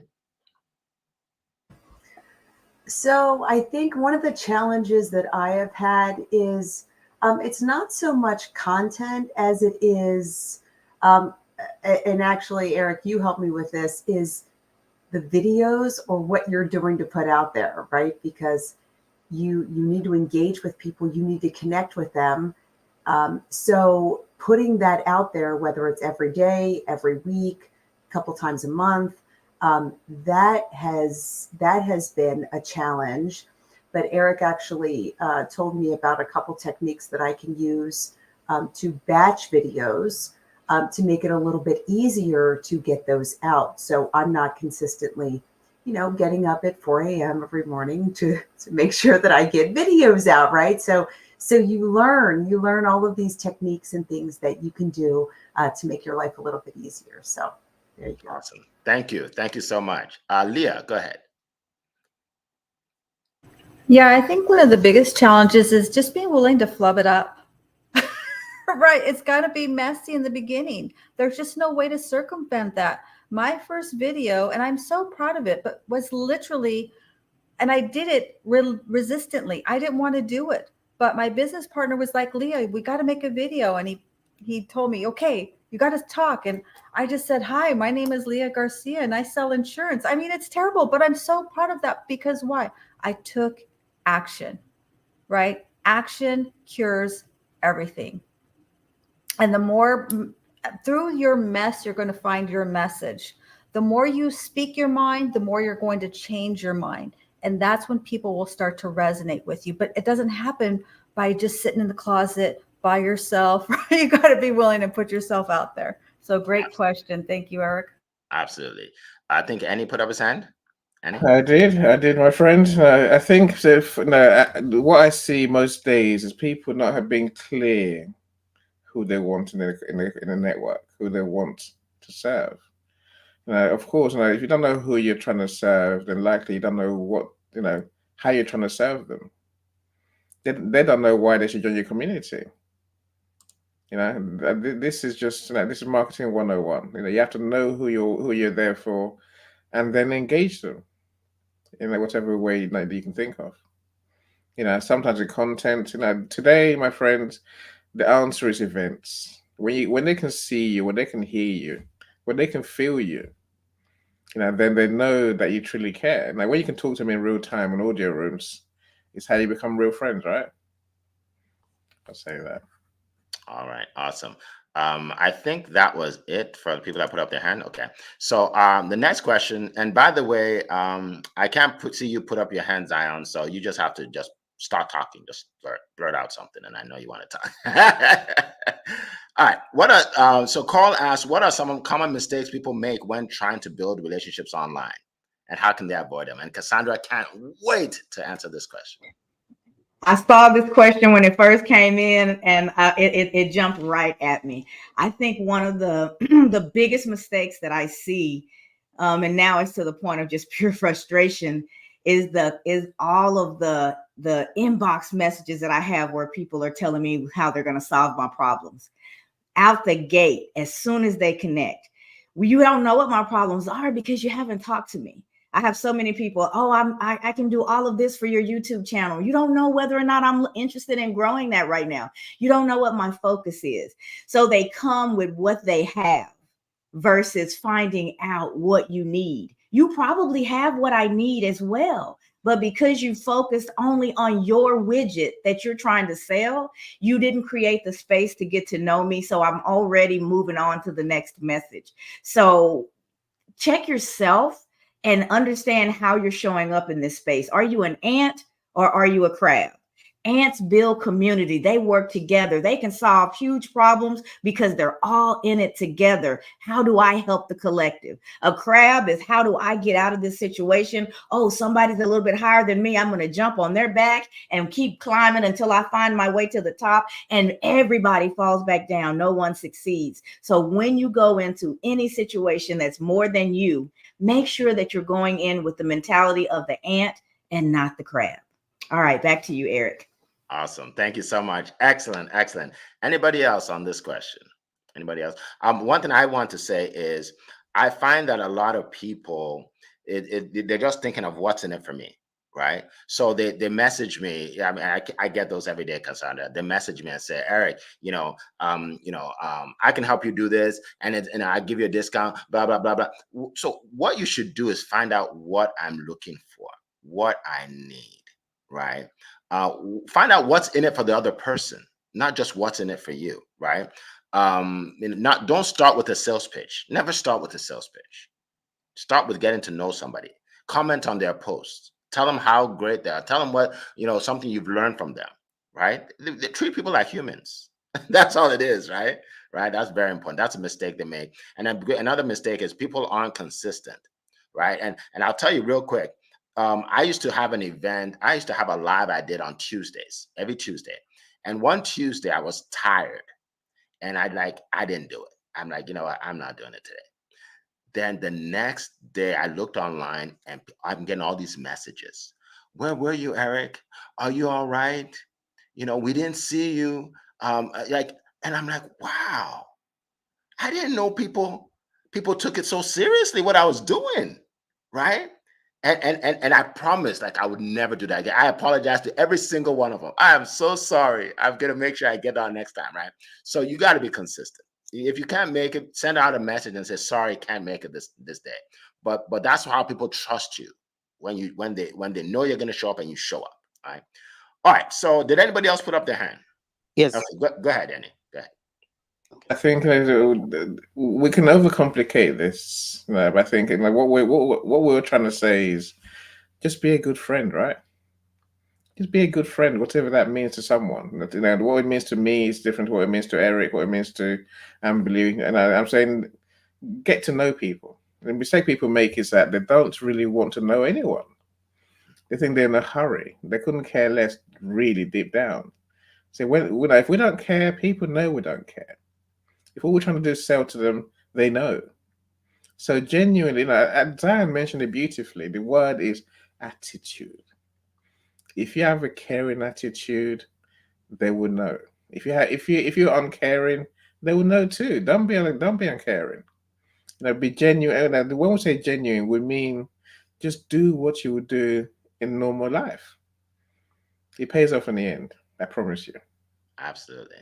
So I think one of the challenges that I have had is it's not so much content as it is, and actually, Eric, you helped me with this, is the videos or what you're doing to put out there, right? Because you need to engage with people, you need to connect with them. So putting that out there, whether it's every day, every week, a couple times a month, that has been a challenge. But Eric actually told me about a couple techniques that I can use to batch videos to make it a little bit easier to get those out. So I'm not consistently, getting up at 4 a.m. every morning to make sure that I get videos out, right? So you learn all of these techniques and things that you can do to make your life a little bit easier. So there you go. Awesome. Thank you. Thank you so much. Leah, go ahead. Yeah, I think one of the biggest challenges is just being willing to flub it up. Right. It's got to be messy in the beginning. There's just no way to circumvent that. My first video, and I'm so proud of it, but was literally, and I did it resistantly. I didn't want to do it. But my business partner was like, Leah, we got to make a video. And he told me, okay, you got to talk. And I just said, hi, my name is Leah Garcia and I sell insurance. I mean, it's terrible, but I'm so proud of that because why? I took action, right? Action cures everything. And the more through your mess, you're going to find your message. The more you speak your mind, the more you're going to change your mind. And that's when people will start to resonate with you. But it doesn't happen by just sitting in the closet by yourself. You got to be willing to put yourself out there. So great question. Thank you, Eric. Absolutely. I think Annie put up his hand. Annie? I did, my friend. I think what I see most days is people not have been clear who they want in the network, who they want to serve. Of course, if you don't know who you're trying to serve, then likely you don't know how you're trying to serve them. They don't know why they should join your community. This is just this is marketing 101. You have to know who you're there for, and then engage them in whatever way that you can think of. Sometimes the content. Today, my friends, the answer is events. When they can see you, when they can hear you, when they can feel you, then they know that you truly care. Like when you can talk to them in real time in audio rooms, it's how you become real friends, right? I'll say that. All right, awesome. I think that was it for the people that put up their hand. Okay, so the next question, and by the way, I can't see you put up your hand, Zion, so you just have to just start talking, just blurt out something, and I know you want to talk. All right, so Carl asked, what are some common mistakes people make when trying to build relationships online, and how can they avoid them? And Cassandra can't wait to answer this question. I saw this question when it first came in, and it jumped right at me. I think one of the the biggest mistakes that I see, and now it's to the point of just pure frustration, is all of the inbox messages that I have where people are telling me how they're going to solve my problems out the gate as soon as they connect. Well, you don't know what my problems are because you haven't talked to me. I have so many people, I can do all of this for your YouTube channel. You don't know whether or not I'm interested in growing that right now. You don't know what my focus is. So they come with what they have versus finding out what you need. You probably have what I need as well, But because you focused only on your widget that you're trying to sell, you didn't create the space to get to know me. So I'm already moving on to the next message. So check yourself and understand how you're showing up in this space. Are you an ant or are you a crab? Ants build community. They work together. They can solve huge problems because they're all in it together. How do I help the collective? A crab is, how do I get out of this situation? Oh, somebody's a little bit higher than me. I'm going to jump on their back and keep climbing until I find my way to the top, and everybody falls back down. No one succeeds. So when you go into any situation that's more than you, make sure that you're going in with the mentality of the ant and not the crab. All right, back to you, Eric. Awesome. Thank you so much. Excellent. Excellent. Anybody else on this question? Anybody else? One thing I want to say is I find that a lot of people, they're just thinking of what's in it for me, right? So they message me. I mean, I get those every day, Cassandra. They message me and say, Eric, I can help you do this, and I give you a discount, blah, blah, blah, blah. So what you should do is find out what I'm looking for, what I need, right? Find out what's in it for the other person, not just what's in it for you, right? Don't start with a sales pitch. Never start with a sales pitch. Start with getting to know somebody. Comment on their posts. Tell them how great they are. Tell them what, something you've learned from them, right? They treat people like humans. That's all it is, right? Right. That's very important. That's a mistake they make. And then another mistake is people aren't consistent, right? And I'll tell you real quick. I used to have an event. I used to have a live I did on Tuesdays, every Tuesday. And one Tuesday I was tired and I didn't do it. I'm like, you know what? I'm not doing it today. Then the next day I looked online and I'm getting all these messages. Where were you, Eric? Are you all right? We didn't see you. And I'm like, wow, I didn't know people took it so seriously what I was doing, right? And I promised I would never do that again. I apologize to every single one of them. I am so sorry. I'm gonna make sure I get on next time, right? So you got to be consistent. If you can't make it, send out a message and say sorry, can't make it this day. But that's how people trust you when they know you're gonna show up and you show up. Right. All right. So did anybody else put up their hand? Yes. Okay, go ahead, Annie. Go ahead. I think we can overcomplicate this. But I think what we're trying to say is just be a good friend, right? Just be a good friend, whatever that means to someone. What it means to me is different to what it means to Eric, what it means to Amberly. And I'm saying get to know people. The mistake people make is that they don't really want to know anyone. They think they're in a hurry. They couldn't care less really deep down. So if we don't care, people know we don't care. If all we're trying to do is sell to them, they know. So genuinely, Zion mentioned it beautifully. The word is attitude. If you have a caring attitude, they will know. If you're uncaring, they will know too. Don't be uncaring. Be genuine. When we say genuine, we mean just do what you would do in normal life. It pays off in the end. I promise you. Absolutely.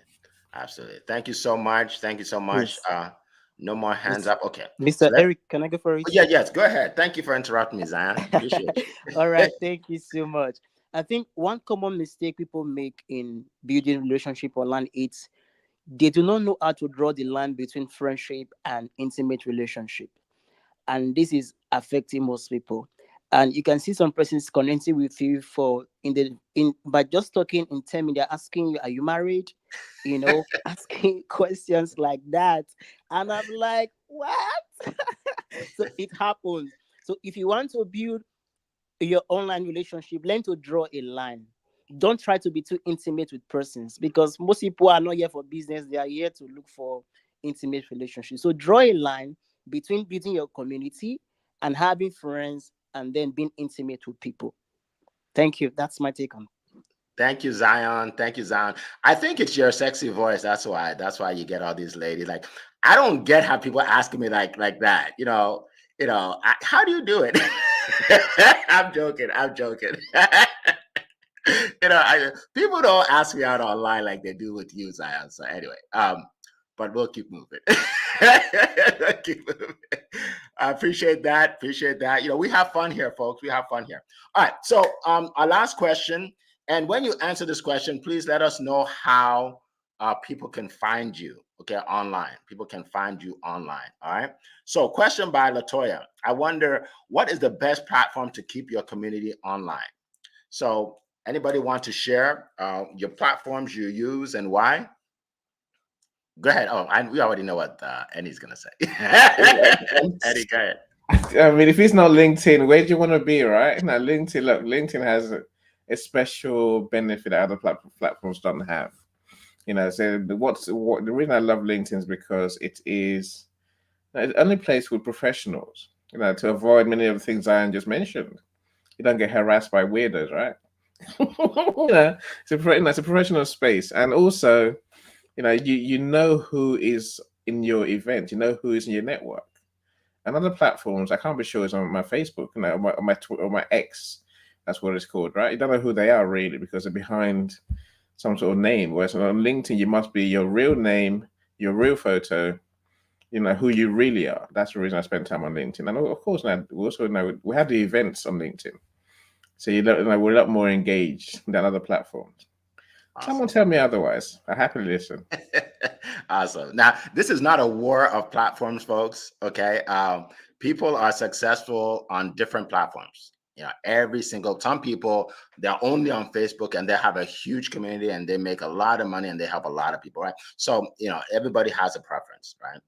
Absolutely. Thank you so much. Thank you so much. Yes. No more hands up. Okay. Mr. Eric, can I go for it? Yes, go ahead. Thank you for interrupting me, Zion. Appreciate you. All right. Thank you so much. I think one common mistake people make in building relationship online is they do not know how to draw the line between friendship and intimate relationship. And this is affecting most people. And you can see some persons connecting with you by just talking in 10 minutes, they're asking you, are you married? Asking questions like that. And I'm like, what? So it happens. So if you want to build your online relationship, learn to draw a line. Don't try to be too intimate with persons because most people are not here for business. They are here to look for intimate relationships. So draw a line between building your community and having friends and then being intimate with people. Thank you. That's my take on it. Thank you, Zion. Thank you, Zion. I think it's your sexy voice. That's why you get all these ladies. I don't get how people asking me like that. How do you do it? I'm joking. People don't ask me out online like they do with you, Zion. So anyway, but we'll keep moving. I appreciate that. Appreciate that. You know, we have fun here, folks. We have fun here. All right. So our last question, and when you answer this question, please let us know how people can find you. Okay, online. People can find you online. All right. So, question by Latoya. I wonder, what is the best platform to keep your community online? So, anybody want to share your platforms you use and why? Go ahead. Oh, we already know what Eddie's gonna say. Eddie, go ahead. I mean, if it's not LinkedIn, where do you want to be, right? Now, LinkedIn, look, LinkedIn has a special benefit that other platforms don't have. You know, so the reason I love LinkedIn is because it is the only place with professionals, you know, to avoid many of the things I just mentioned. You don't get harassed by weirdos, right? You know, it's a professional space. And also, you know, you know who is in your event, you know who is in your network. And other platforms, I can't be sure it's on my Facebook, you know, or my X, that's what it's called, right? You don't know who they are really because they're behind some sort of name. Whereas on LinkedIn, you must be your real name, your real photo, you know, who you really are. That's the reason I spend time on LinkedIn. And of course, now we also know we have the events on LinkedIn. So we're a lot more engaged than other platforms. Awesome. Someone tell me otherwise. I happily listen. Awesome. Now, this is not a war of platforms, folks. Okay. People are successful on different platforms. You know, some people, they're only on Facebook and they have a huge community and they make a lot of money and they help a lot of people, right? So, you know, everybody has a preference, right?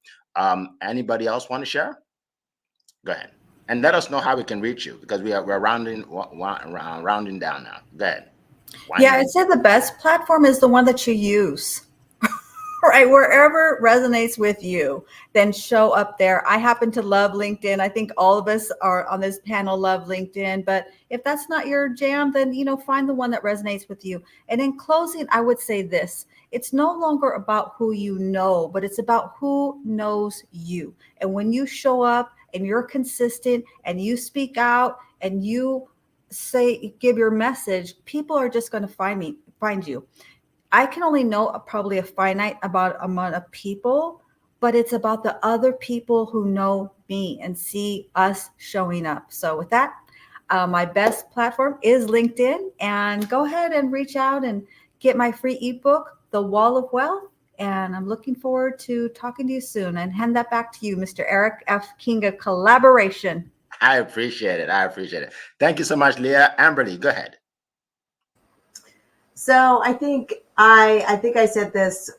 Anybody else want to share? Go ahead. And let us know how we can reach you because we're rounding down now. Go ahead. I'd say the best platform is the one that you use. Right, wherever resonates with you, then show up there. I happen to love LinkedIn. I think all of us are on this panel love LinkedIn, but if that's not your jam, then, you know, find the one that resonates with you. And in closing, I would say this: it's no longer about who you know, but it's about who knows you. And when you show up and you're consistent and you speak out and you give your message, people are just going to find you. I can only know probably a finite amount of people, but it's about the other people who know me and see us showing up. So with that, my best platform is LinkedIn, and go ahead and reach out and get my free ebook, The Wall of Wealth. And I'm looking forward to talking to you soon, and hand that back to you, Mr. Eric F. King of Collaboration. I appreciate it. Thank you so much, Leah. Amberly, go ahead. So I think I said this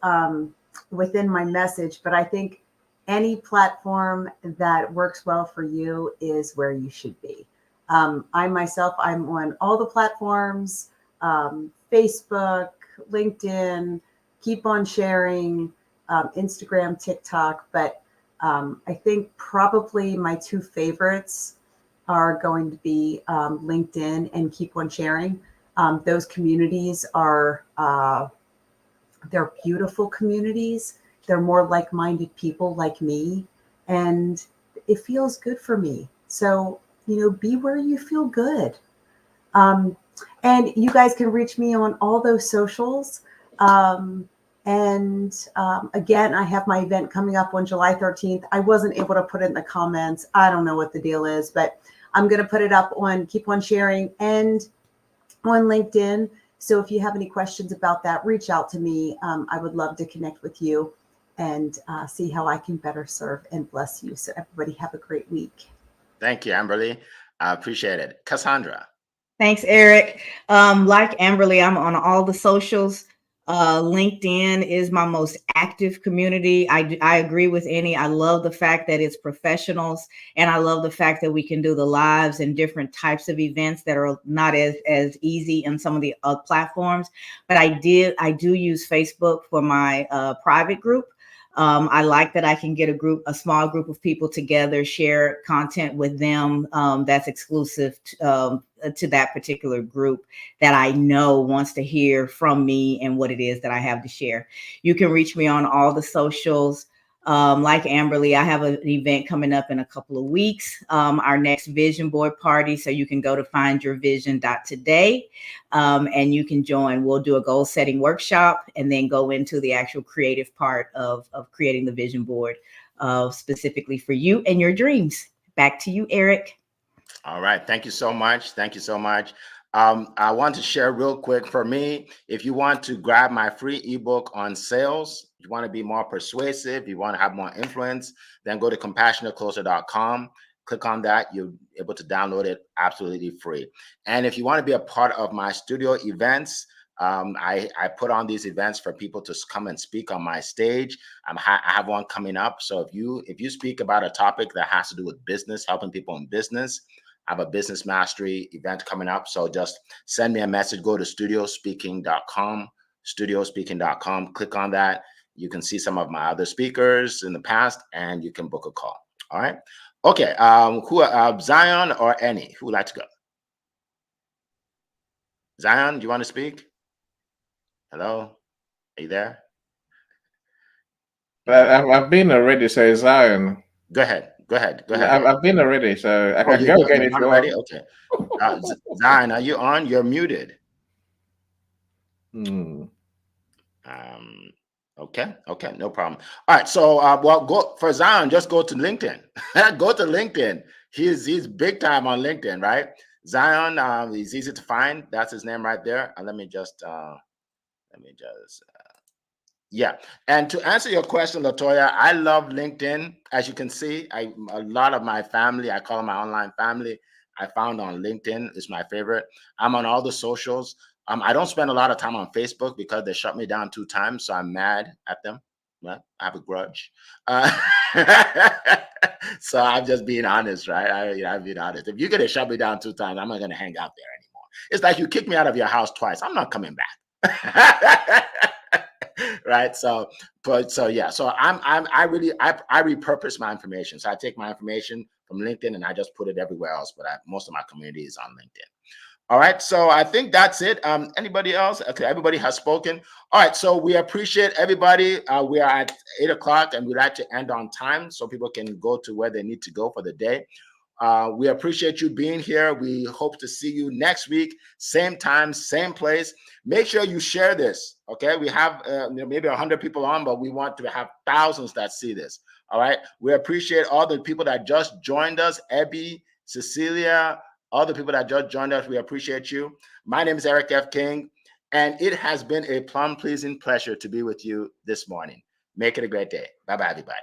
within my message, but I think any platform that works well for you is where you should be. I'm on all the platforms, Facebook, LinkedIn, keep on sharing, Instagram, TikTok. But I think probably my two favorites are going to be LinkedIn and keep on sharing. Those communities are, they're beautiful communities. They're more like-minded people like me, and it feels good for me. So, you know, be where you feel good. And you guys can reach me on all those socials. Again, I have my event coming up on July 13th. I wasn't able to put it in the comments. I don't know what the deal is, but I'm going to put it up on Keep On Sharing and on LinkedIn. So if you have any questions about that, reach out to me. I would love to connect with you and see how I can better serve and bless you. So everybody have a great week. Thank you, Amberly. I appreciate it. Cassandra. Thanks, Eric. Like Amberly, I'm on all the socials. LinkedIn is my most active community. I agree with Annie. I love the fact that it's professionals, and I love the fact that we can do the lives and different types of events that are not as easy in some of the platforms. But I do use Facebook for my private group. I like that I can get a small group of people together, share content with them that's exclusive to that particular group that I know wants to hear from me and what it is that I have to share. You can reach me on all the socials. Like Amberly, I have an event coming up in a couple of weeks, our next vision board party. So you can go to findyourvision.today and you can join. We'll do a goal setting workshop and then go into the actual creative part of creating the vision board specifically for you and your dreams. Back to you, Eric. All right. Thank you so much. Thank you so much. I want to share real quick for me, if you want to grab my free ebook on sales, you want to be more persuasive, you want to have more influence, then go to compassionatecloser.com. Click on that. You'll be able to download it absolutely free. And if you want to be a part of my studio events, I put on these events for people to come and speak on my stage. I have one coming up. So if you speak about a topic that has to do with business, helping people in business, I have a business mastery event coming up. So just send me a message. Go to studiospeaking.com, studiospeaking.com. Click on that. You can see some of my other speakers in the past, and you can book a call. All right. Okay. Zion or Annie? Who would like to go? Zion, do you want to speak? Hello? Are you there? I've been already, so Zion. Go ahead. I've been already, so I can you go again if you want. Okay. Zion, are you on? You're muted. Okay, no problem. All right, so well, go for Zion. Just go to LinkedIn. Go to LinkedIn. He's big time on LinkedIn, right? Zion, he's easy to find. That's his name right there. And let me just. Yeah. And to answer your question, Latoya, I love LinkedIn. As you can see, a lot of my family, I call my online family, I found on LinkedIn. It's my favorite. I'm on all the socials. I don't spend a lot of time on Facebook because they shut me down 2 times. So I'm mad at them. Well, I have a grudge. So I'm just being honest, right? I'm being honest. If you're going to shut me down 2 times, I'm not going to hang out there anymore. It's like you kicked me out of your house twice. I'm not coming back. Right. So yeah. So I repurpose my information. So I take my information from LinkedIn and I just put it everywhere else. But most of my community is on LinkedIn. All right. So I think that's it. Anybody else? Okay. Everybody has spoken. All right. So we appreciate everybody. We are at 8 o'clock and we'd like to end on time so people can go to where they need to go for the day. We appreciate you being here. We hope to see you next week, same time, same place. Make sure you share this. Okay, we have maybe 100 people on, but we want to have thousands that see this. All right. We appreciate all the people that just joined us. Ebby, Cecilia, all the people that just joined us. We appreciate you. My name is Eric F. King, and it has been a plum-pleasing pleasure to be with you this morning. Make it a great day. Bye-bye, everybody.